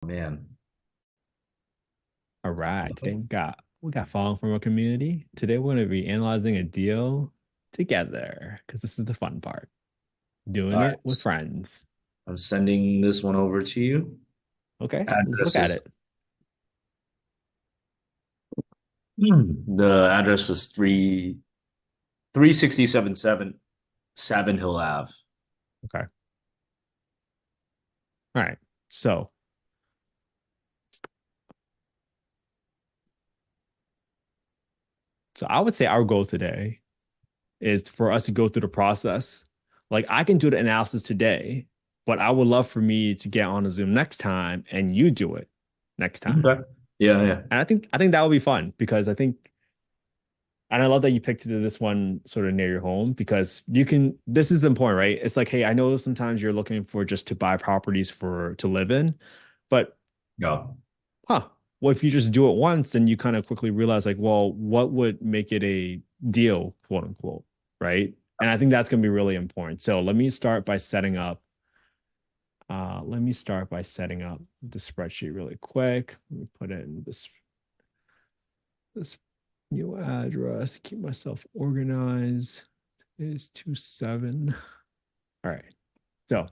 Man. All right. Today we got following from our community. Today we're going to be analyzing a deal together because this is the fun part. Doing All it with right. friends. I'm sending this one over to you. Okay, let's look Address at is it. the address is 367 Savin Hill Ave. Okay. All right. So so I would say our goal today is for us to go through the process. Like I can do the analysis today, but I would love for me to get on a Zoom next time and you do it next time. Okay. Yeah, yeah. And I think that would be fun because I think. And I love that you picked this one sort of near your home because you can, this is important, right? It's like, hey, I know sometimes you're looking for just to buy properties for to live in, but Yeah. huh, well, if you just do it once, then you kind of quickly realize, like, well, what would make it a deal, quote unquote, right? And I think that's going to be really important. So let me start by setting up the spreadsheet really quick. Let me put in this new address, keep myself organized. Is 27. All right. So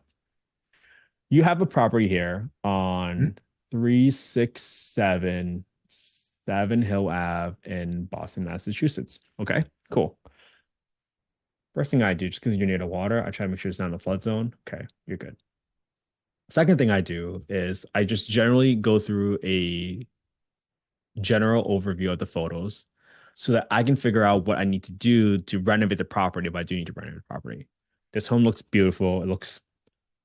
you have a property here Mhm. on 367 Seven Hill Ave in Boston, Massachusetts. Okay, cool. First thing I do, just because you're near the water, I try to make sure it's not in the flood zone. Okay, you're good. Second thing I do is I just generally go through a general overview of the photos so that I can figure out what I need to do to renovate the property if I do need to renovate the property. This home looks beautiful. It looks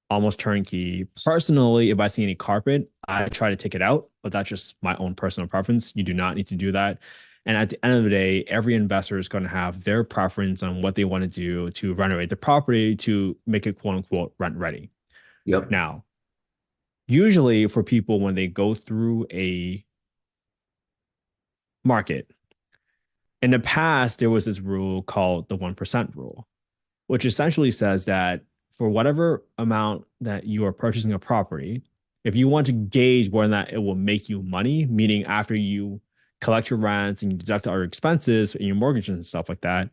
almost turnkey. Personally, if I see any carpet, I try to take it out, but that's just my own personal preference. You do not need to do that. And at the end of the day, every investor is going to have their preference on what they want to do to renovate the property to make it quote unquote rent ready. Yep. Now, usually for people when they go through a market, in the past, there was this rule called the 1% rule, which essentially says that for whatever amount that you are purchasing a property, if you want to gauge whether or not it will make you money, meaning after you collect your rents and you deduct all your expenses and your mortgage and stuff like that,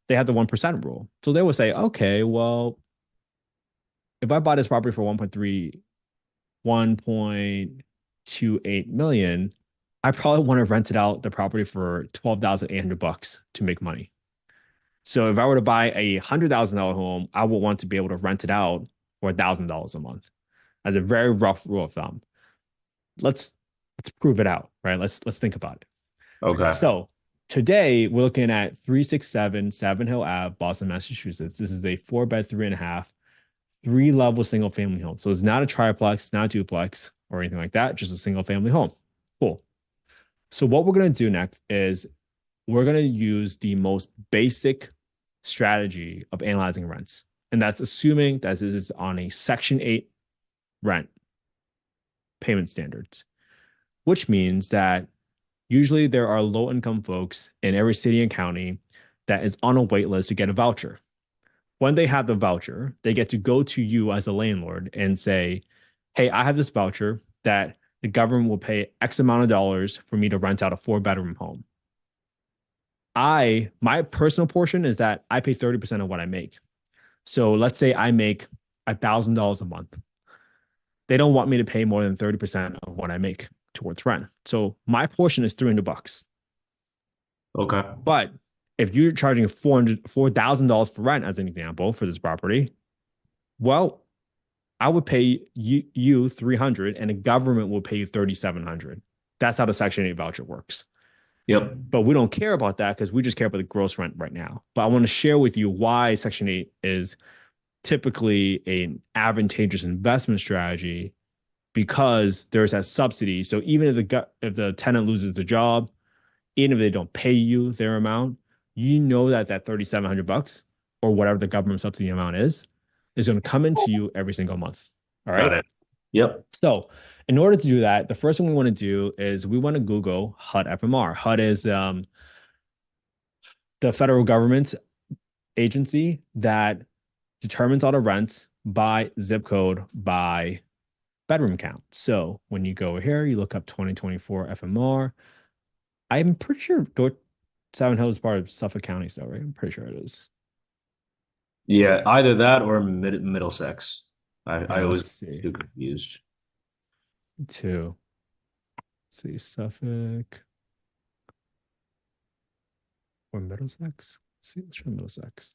they have the 1% rule. So they will say, okay, well, if I buy this property for 1.28 million, I probably want to rent it out the property for 12,800 bucks to make money. So if I were to buy $100,000 home, I would want to be able to rent it out for $1,000 a month as a very rough rule of thumb. Let's let's prove it out, right? Let's think about it. Okay. So today we're looking at 367 Savin Hill Ave, Boston, Massachusetts. This is a 4 bed, 3.5, three-level single family home. So it's not a triplex, not a duplex or anything like that, just a single family home. Cool. So what we're gonna do next is we're going to use the most basic strategy of analyzing rents. And that's assuming that this is on a Section 8 rent payment standards, which means that usually there are low income folks in every city and county that is on a wait list to get a voucher. When they have the voucher, they get to go to you as a landlord and say, hey, I have this voucher that the government will pay X amount of dollars for me to rent out a 4 bedroom home. My personal portion is that I pay 30% of what I make. So let's say I make $1,000 a month. They don't want me to pay more than 30% of what I make towards rent. So my portion is $300. Okay. But if you're charging $4,000 for rent, as an example, for this property, well, I would pay you 300 and the government will pay you 3,700. That's how the Section 8 voucher works. Yep. But we don't care about that because we just care about the gross rent right now. But I want to share with you why Section 8 is typically an advantageous investment strategy because there's that subsidy. So even if the tenant loses the job, even if they don't pay you their amount, you know that that 3,700 bucks or whatever the government subsidy amount is going to come into you every single month. All Got right. it. Yep. So in order to do that, the first thing we want to do is we want to Google HUD FMR. HUD is the federal government agency that determines all the rents by zip code, by bedroom count. So when you go here, you look up 2024 FMR. I'm pretty sure Seven Hills is part of Suffolk County still, right? I'm pretty sure it is. Yeah, either that or Middlesex. I Let's was see. too confused. Two. Let's see, Suffolk or Middlesex. Let's see, let's try Middlesex.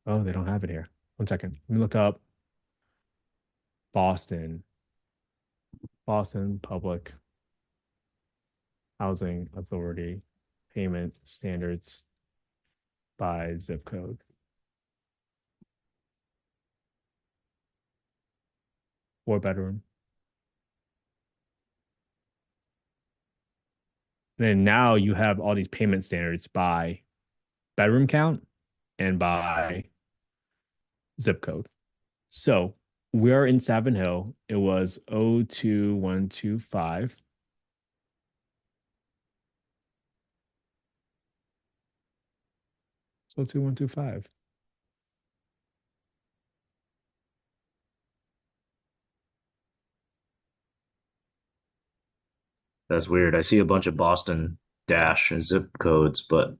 Oh, they don't have it here. 1 second. Let me look up Boston. Boston Public Housing Authority payment standards by zip code. 4 bedroom. And then now you have all these payment standards by bedroom count and by zip code. So we're in Savin Hill. It was 02125. So 2125. That's weird. I see a bunch of Boston dash and zip codes, but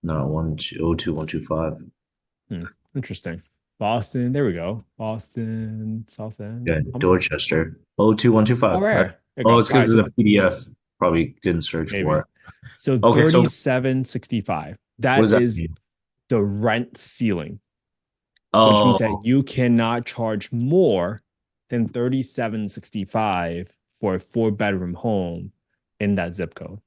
no, 102 02125. Interesting. Boston, there we go. Boston, South End. Yeah, Dorchester. 02125. Oh, rare. There you go. Oh, All it's right, because so of the PDF. Probably didn't search for maybe. it. So Okay, so 3765. what does That that is mean? the rent ceiling, which means that Oh, you cannot charge more than 3765 for a 4 bedroom home in that zip code.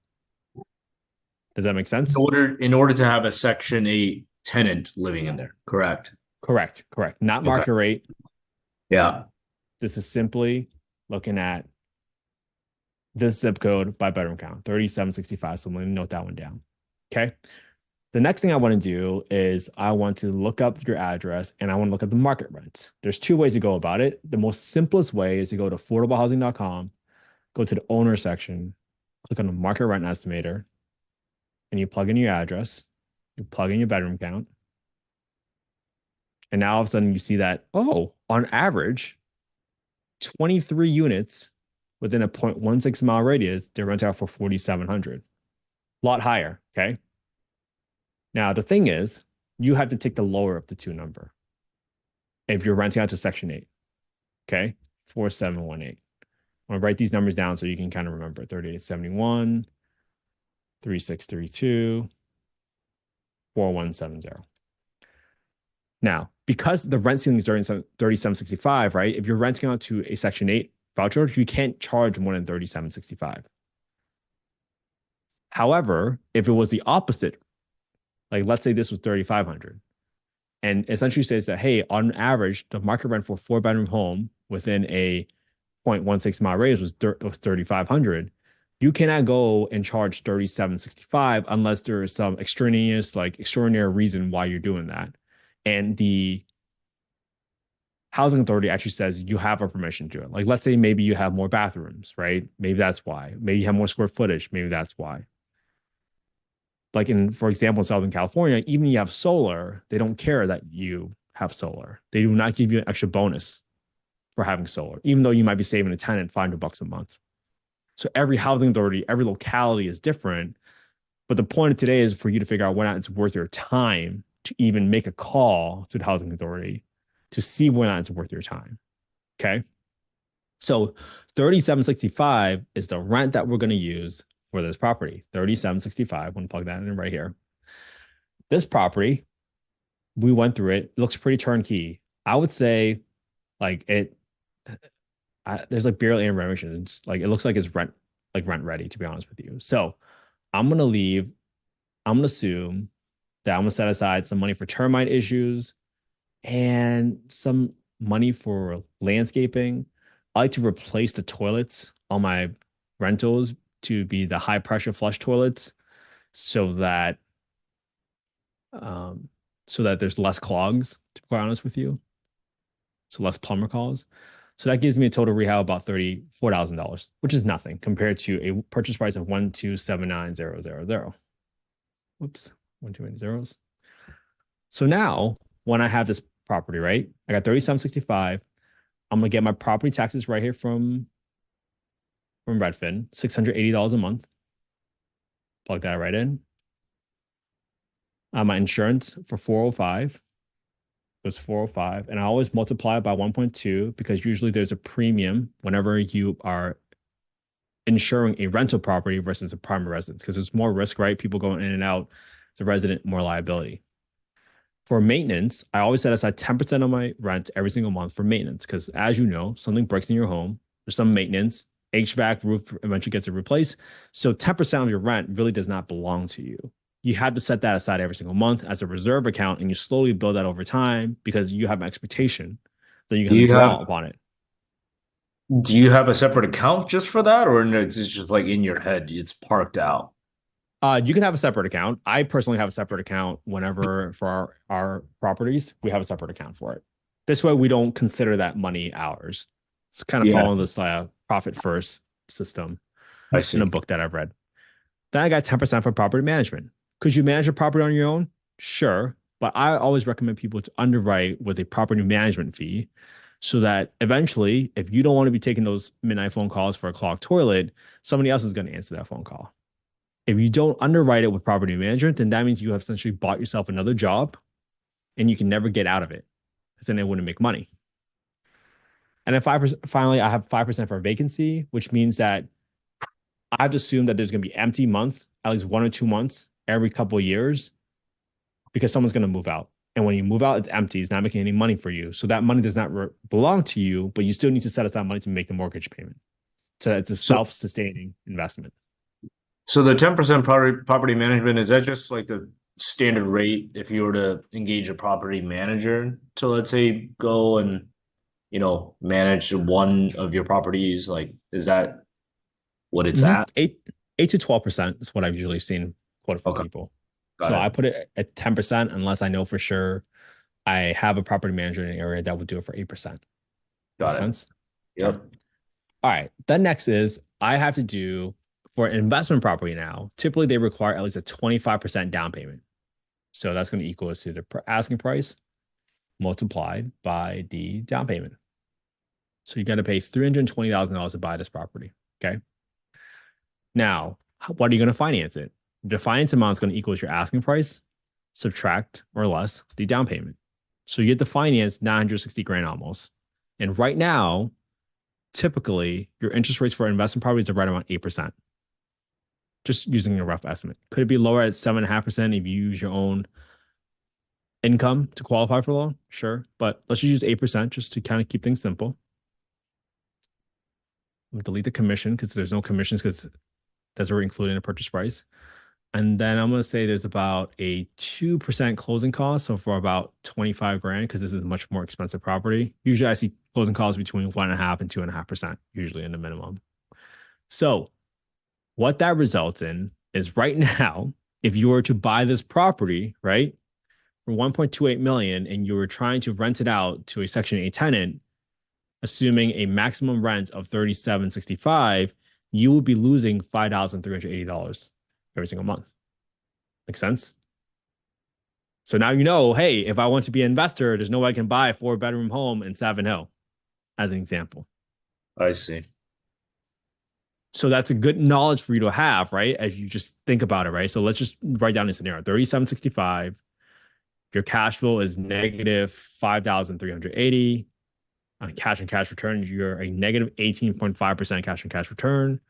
Does that make in sense? order to have a Section 8 tenant living in there, correct? Correct. Correct. Not Okay. market rate. Yeah. This is simply looking at this zip code by bedroom count, 3765. So I'm going to note that one down. Okay. The next thing I want to do is I want to look up your address and I want to look at the market rent. There's 2 ways to go about it. The most simplest way is to go to affordablehousing.com, go to the owner section, click on the market rent estimator, and you plug in your address, you plug in your bedroom count. And now all of a sudden you see that, oh, on average, 23 units within a 0.16 mile radius, they rent out for 4,700. A lot higher. Okay. Now, the thing is, you have to take the lower of the two number if you're renting out to Section 8. Okay. 4718. I'm going to write these numbers down so you can kind of remember 3871, 3632, 4170. Now, because the rent ceiling is 3765, right? If you're renting out to a Section 8 voucher, you can't charge more than 3765. However, if it was the opposite, like let's say this was 3500, and essentially says that, hey, on average, the market rent for a 4 bedroom home within a 0.16 mile radius was 3500, you cannot go and charge 3765 unless there is some extraneous, like extraordinary reason why you're doing that. And the housing authority actually says you have a permission to do it. Like, let's say maybe you have more bathrooms, right? Maybe that's why. Maybe you have more square footage. Maybe that's why. Like for example, in Southern California, even if you have solar, they don't care that you have solar. They do not give you an extra bonus for having solar, even though you might be saving a tenant $500 a month. So every housing authority, every locality is different. But the point of today is for you to figure out whether or not it's worth your time to even make a call to the housing authority to see whether or not it's worth your time. Okay. So 3765 is the rent that we're going to use for this property. 3765. I'm going to plug that in right here. This property, we went through it. It looks pretty turnkey. I would say like there's like barely any renovations. Like it looks like it's rent ready, to be honest with you. So I'm going to leave. I'm going to assume that I'm going to set aside some money for termite issues and some money for landscaping. I like to replace the toilets on my rentals to be the high pressure flush toilets so that um, there's less clogs, to be quite honest with you. So less plumber calls. So that gives me a total rehab about $34,000, which is nothing compared to a purchase price of 1279000. Whoops, 1 too many zeros. So now when I have this property, right? I got 3765. I'm gonna get my property taxes right here from Redfin, $680 a month. Plug that right in. My insurance for 405 was 405. And I always multiply it by 1.2 because usually there's a premium whenever you are insuring a rental property versus a primary residence because there's more risk, right? People going in and out, the resident, more liability. For maintenance, I always set aside 10% of my rent every single month for maintenance because, as you know, something breaks in your home, there's some maintenance, HVAC, roof eventually gets replaced. So 10% of your rent really does not belong to you. You have to set that aside every single month as a reserve account, and you slowly build that over time because you have an expectation that you're Do going to you draw have upon it. do you have a separate account just for that, or it's just like in your head, it's parked out? You can have a separate account. I personally have a separate account whenever for our properties, we have a separate account for it. This way, we don't consider that money ours. It's kind of Yeah, following this profit first system I in a see. book that I've read. Then I got 10% for property management. Could you manage a property on your own? Sure. But I always recommend people to underwrite with a property management fee so that eventually, if you don't want to be taking those midnight phone calls for a clogged toilet, somebody else is going to answer that phone call. If you don't underwrite it with property management, then that means you have essentially bought yourself another job and you can never get out of it because then it wouldn't make money. And then 5%, finally, I have 5% for vacancy, which means that I've assumed that there's going to be empty month, at least 1 or 2 months every couple of years because someone's going to move out. And when you move out, it's empty. It's not making any money for you. So that money does not belong to you, but you still need to set aside money to make the mortgage payment. So it's a So, self-sustaining investment. so the 10% property management, is that just like the standard rate if you were to engage a property manager to, let's say, go and, manage one of your properties? Like, is that what it's Mm-hmm. at? 8 to 12% is what I've usually seen quoted for Okay, people. got So I it. put it at 10% unless I know for sure I have a property manager in an area that would do it for 8%. Makes Got it. sense? Okay. Yep. All right. Then next is I have to do for an investment property now. Typically, they require at least a 25% down payment. So that's going to equal to the asking price multiplied by the down payment. So you got to pay $320,000 to buy this property. Okay. Now, what are you going to finance it? The finance amount is going to equal your asking price, subtract or less the down payment. So you get to finance 960 grand almost. And right now, typically your interest rates for investment properties are right around 8%. Just using a rough estimate. Could it be lower at 7.5% if you use your own income to qualify for a loan? Sure. But let's just use 8% just to kind of keep things simple. Delete the commission because there's no commissions because that's already included in the purchase price. And then I'm gonna say there's about a 2% closing cost. So for about 25 grand, because this is a much more expensive property. Usually I see closing costs between 1.5% and 2.5%, usually in the minimum. So what that results in is right now, if you were to buy this property, right, for 1.28 million and you were trying to rent it out to a Section 8 tenant, assuming a maximum rent of 37.65, you would be losing $5,380 every single month. Make sense? So now you know, hey, if I want to be an investor, there's no way I can buy a 4-bedroom home in Savin Hill, as an example. I see. So that's a good knowledge for you to have, right? As you just think about it, right? So let's just write down the scenario 3765. Your cash flow is negative 5,380. On cash and cash return, you're a negative 18.5% cash and cash return.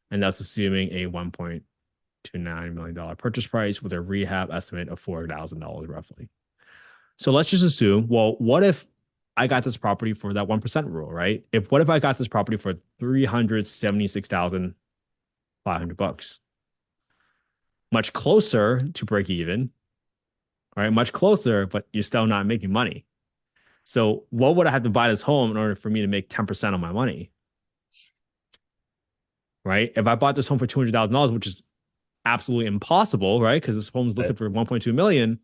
And that's assuming a $1.29 million purchase price with a rehab estimate of $4,000 roughly. So let's just assume, well, what if I got this property for that 1% rule, right? What if I got this property for 376,500 bucks? Much closer to break even, all right? Much closer, but you're still not making money. So what would I have to buy this home in order for me to make 10% of my money? Right? If I bought this home for $200,000, which is absolutely impossible, right? Because this home is Right. listed for 1.2 million.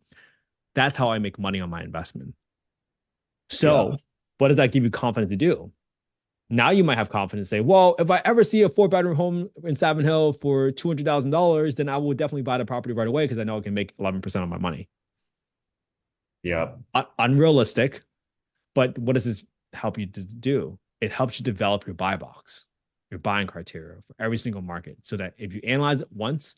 That's how I make money on my investment. Yeah. So what does that give you confidence to do? Now you might have confidence to say, well, if I ever see a 4-bedroom home in Savin Hill for $200,000, then I will definitely buy the property right away because I know I can make 11% of my money. Yeah. Unrealistic. But what does this help you to do? It helps you develop your buy box, your buying criteria for every single market, so that if you analyze it once,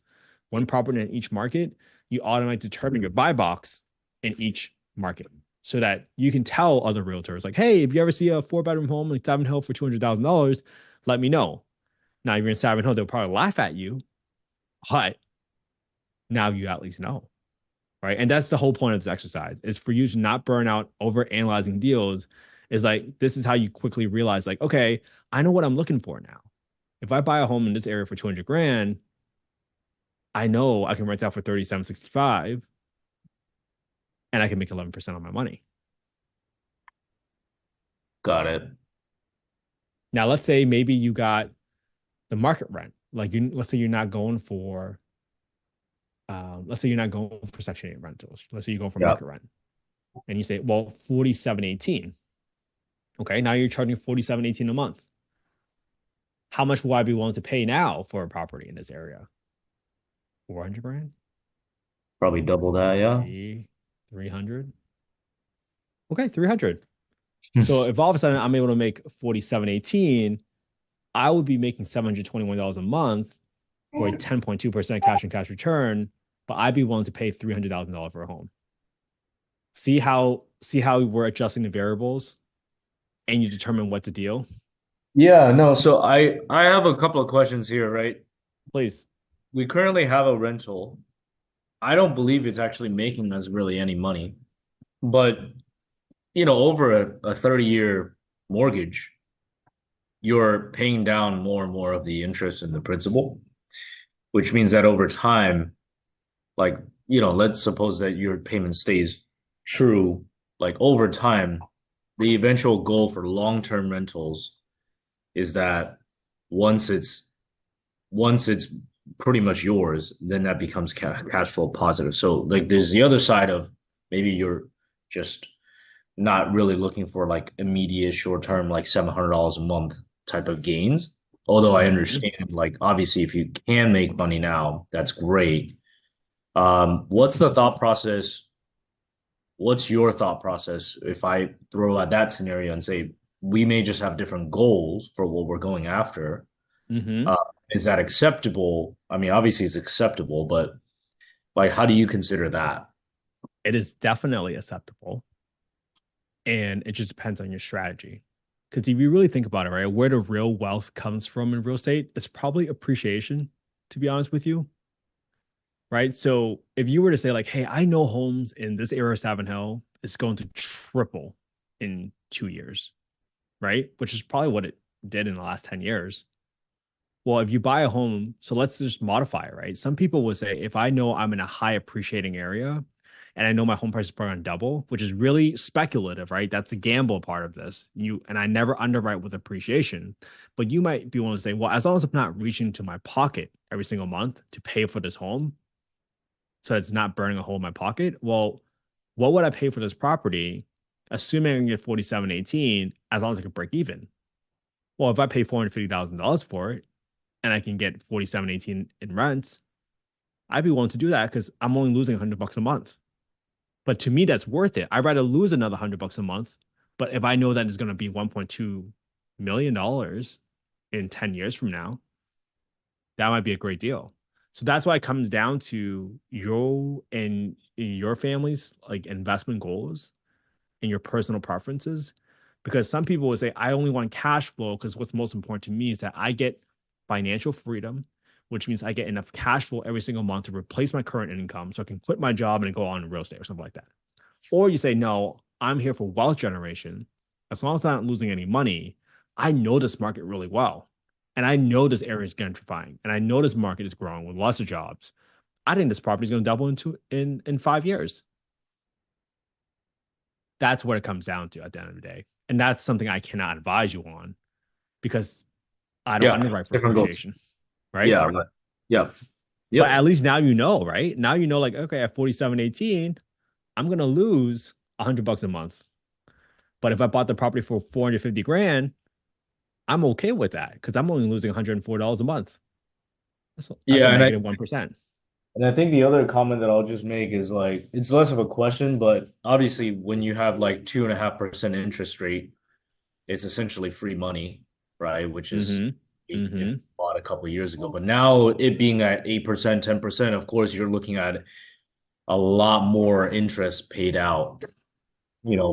one property in each market, you automatically determine your buy box in each market, so that you can tell other realtors like, hey, if you ever see a 4-bedroom home in Savin Hill for $200,000, let me know. Now, if you're in Savin Hill, they'll probably laugh at you, but now you at least know, right? And that's the whole point of this exercise, is for you to not burn out over analyzing deals. Is like, this is how you quickly realize, like, okay, I know what I'm looking for now. If I buy a home in this area for 200 grand, I know I can rent out for 37.65 and I can make 11% on my money. Got it. Now, let's say maybe you got the market rent. Like, let's say you're not going for, let's say you're not going for Section 8 rentals. Let's say you're going for Yeah. market rent. And you say, well, 47.18. Okay, now you're charging 47.18 a month. How much will I be willing to pay now for a property in this area? 400 grand? Probably double that. Yeah. 300? Okay, 300. So if all of a sudden I'm able to make 47.18, I would be making $721 a month for a 10.2% cash and cash return, but I'd be willing to pay $300,000 for a home. See how we're adjusting the variables and you determine what to deal? Yeah, no, so I have a couple of questions here, right? Please. We currently have a rental. I don't believe it's actually making us really any money, but over a 30-year mortgage, you're paying down more and more of the interest and the principal, which means that over time, like, let's suppose that your payment stays true, like over time, the eventual goal for long-term rentals is that once it's once it's pretty much yours, then that becomes cash flow positive. So like there's the other side of maybe you're just not really looking for like immediate short term like $700 a month type of gains. Although I Mhm. understand like obviously if you can make money now, that's great. What's the thought process? What's your thought process if I throw out that scenario and say we may just have different goals for what we're going after? Mhm. Uh, is that acceptable? I mean, obviously it's acceptable, but like, how do you consider that? It is definitely acceptable. And it just depends on your strategy. Because if you really think about it, right, where the real wealth comes from in real estate, it's probably appreciation, to be honest with you. Right. So if you were to say, like, hey, I know homes in this area of Savin Hill is going to triple in 2 years, right? Which is probably what it did in the last 10 years. Well, if you buy a home, so let's just modify it, right? Some people would say, if I know I'm in a high appreciating area and I know my home price is probably going to double, which is really speculative, right? That's a gamble part of this. And I never underwrite with appreciation, but you might be willing to say, well, as long as I'm not reaching to my pocket every single month to pay for this home, so it's not burning a hole in my pocket. Well, what would I pay for this property, assuming I can get 47.18, as long as I can break even? Well, if I pay $450,000 for it and I can get 47.18 in rents, I'd be willing to do that because I'm only losing $100 a month. But to me, that's worth it. I'd rather lose another $100 a month. But if I know that it's going to be $1.2 million in 10 years from now, that might be a great deal. So that's why it comes down to your family's like investment goals and your personal preferences. Because some people would say, I only want cash flow because what's most important to me is that I get financial freedom, which means I get enough cash flow every single month to replace my current income so I can quit my job and go on real estate or something like that. Or you say, no, I'm here for wealth generation. As long as I'm not losing any money, I know this market really well. And I know this area is gentrifying. And I know this market is growing with lots of jobs. I think this property is going to double in 5 years. That's what it comes down to at the end of the day. And that's something I cannot advise you on because I don't Yeah, underwrite for different goals. appreciation. Right. Yeah, right. Yeah. But Yep. at least now you know, right? Now you know, like, okay, at 47.18, I'm gonna lose $100 a month. But if I bought the property for 450 grand, I'm okay with that because I'm only losing $104 a month. That's a Yeah, and I negative 1%. And I think the other comment that I'll just make is like it's less of a question, but obviously when you have like 2.5% interest rate, it's essentially free money, right? Which is Mm-hmm. if Mm-hmm. bought a couple of years ago. But now it being at 8%, 10%, of course you're looking at a lot more interest paid out,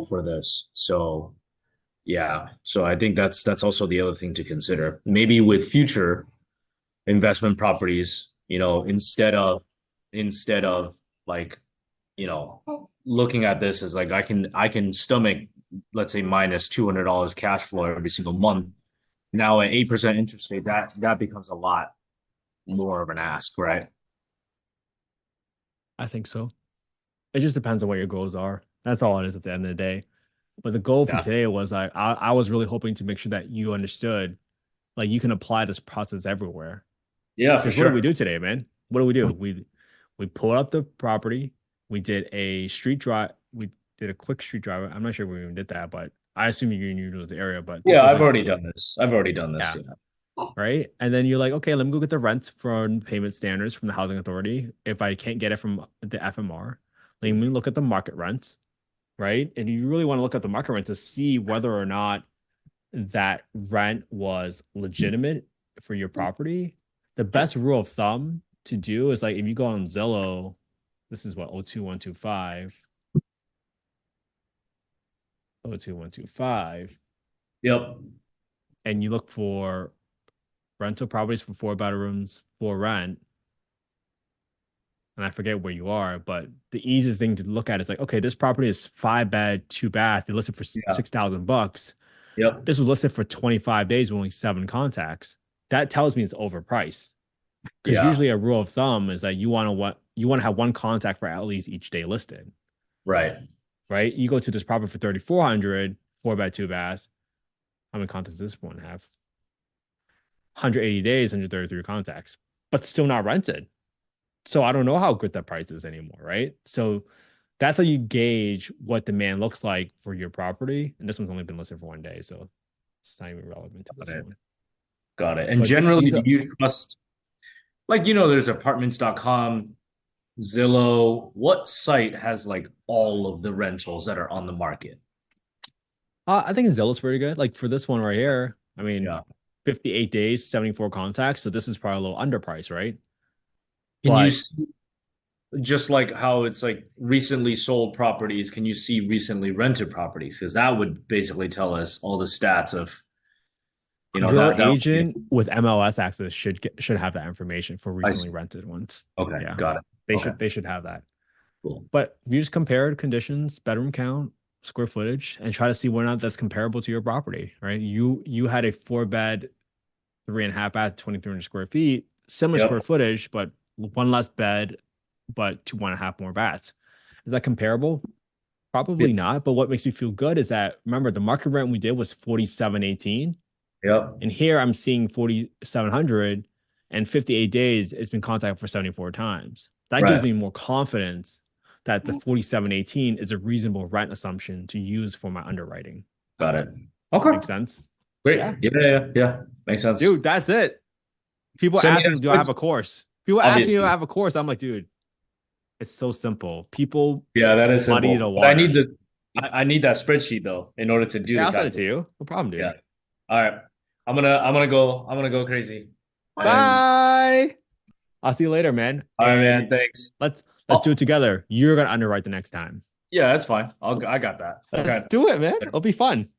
for this. So yeah. So I think that's also the other thing to consider. Maybe with future investment properties, instead of like, looking at this as like I can stomach, let's say -$200 cash flow every single month. Now at 8% interest rate, that becomes a lot more of an ask, right? I think so. It just depends on what your goals are. That's all it is at the end of the day. But the goal for Yeah. today was like I was really hoping to make sure that you understood like you can apply this process everywhere. Yeah, for Because what did we sure. do today, man? What did we do? We pulled up the property. We did a street drive. We did a quick street drive. I'm not sure we even did that, but I assume you knew the area. But this Yeah, was I've like, already done this. I've already done this. yeah, Yeah. right. And then you're like, okay, let me go get the rents from payment standards from the housing authority. If I can't get it from the FMR, let me look at the market rents, right? And you really want to look at the market rent to see whether or not that rent was legitimate for your property. The best rule of thumb to do is like if you go on Zillow, this is what 02125, 02125, Yep. and you look for rental properties for 4 bedrooms for rent, and I forget where you are, but the easiest thing to look at is like, okay, this property is 5 bed, 2 bath. They listed for Yeah. $6,000. Yep. This was listed for 25 days with only 7 contacts. That tells me it's overpriced. Because Yeah. usually a rule of thumb is that you want to have 1 contact for at least each day listed, Right. right? You go to this property for 3,400, 4 bed, 2 bath. How many contacts does this one have? 180 days, 133 contacts, but still not rented. So I don't know how good that price is anymore, right? So that's how you gauge what demand looks like for your property. And this one's only been listed for 1 day, so it's not even relevant to Got this it. one. Got it. And But generally, these do are you trust, like, there's apartments.com, Zillow. What site has like all of the rentals that are on the market? I think Zillow's pretty good. Like for this one right here, I mean, Yeah. 58 days, 74 contacts. So this is probably a little underpriced, right? Can you But see, just like how it's like recently sold properties, can you see recently rented properties? Because that would basically tell us all the stats of, your that would be, agent with MLS access should have that information for I recently see. rented ones. Okay, Yeah. got it. They Okay, should have that. cool. But if you just compare conditions, bedroom count, square footage, and try to see whether or not that's comparable to your property, right? You had a 4 bed, 3.5 bath, 2,300 square feet, similar Yep. square footage, but one less bed, but 2.5 more baths. Is that comparable? Yep. Probably not. But what makes me feel good is that remember the market rent we did was 4718. Yep. And here I'm seeing 4,700 and 58 days it's been contacted for 74 times. That gives Right. me more confidence that the 4718 is a reasonable rent assumption to use for my underwriting. Got it. Okay. Makes sense? Great. Yeah. Yeah, yeah, yeah. Yeah. Makes sense. Dude, that's it. People Send me ask me, that do I have switch. a course? People ask me, do I Obviously. have a course? I'm like, dude, it's so simple. People Yeah, that is muddy the simple. But I need water. the I need that spreadsheet though in order to do Yeah, the I'll send it to calculation. you. No problem, Yeah. dude. All right. I'm gonna go crazy. And Bye. I'll see you later, man. all right, man. And Thanks. let's do Oh, it together. You're gonna underwrite the next time. yeah, that's fine. I got that. Okay. Let's do it, man. It'll be fun.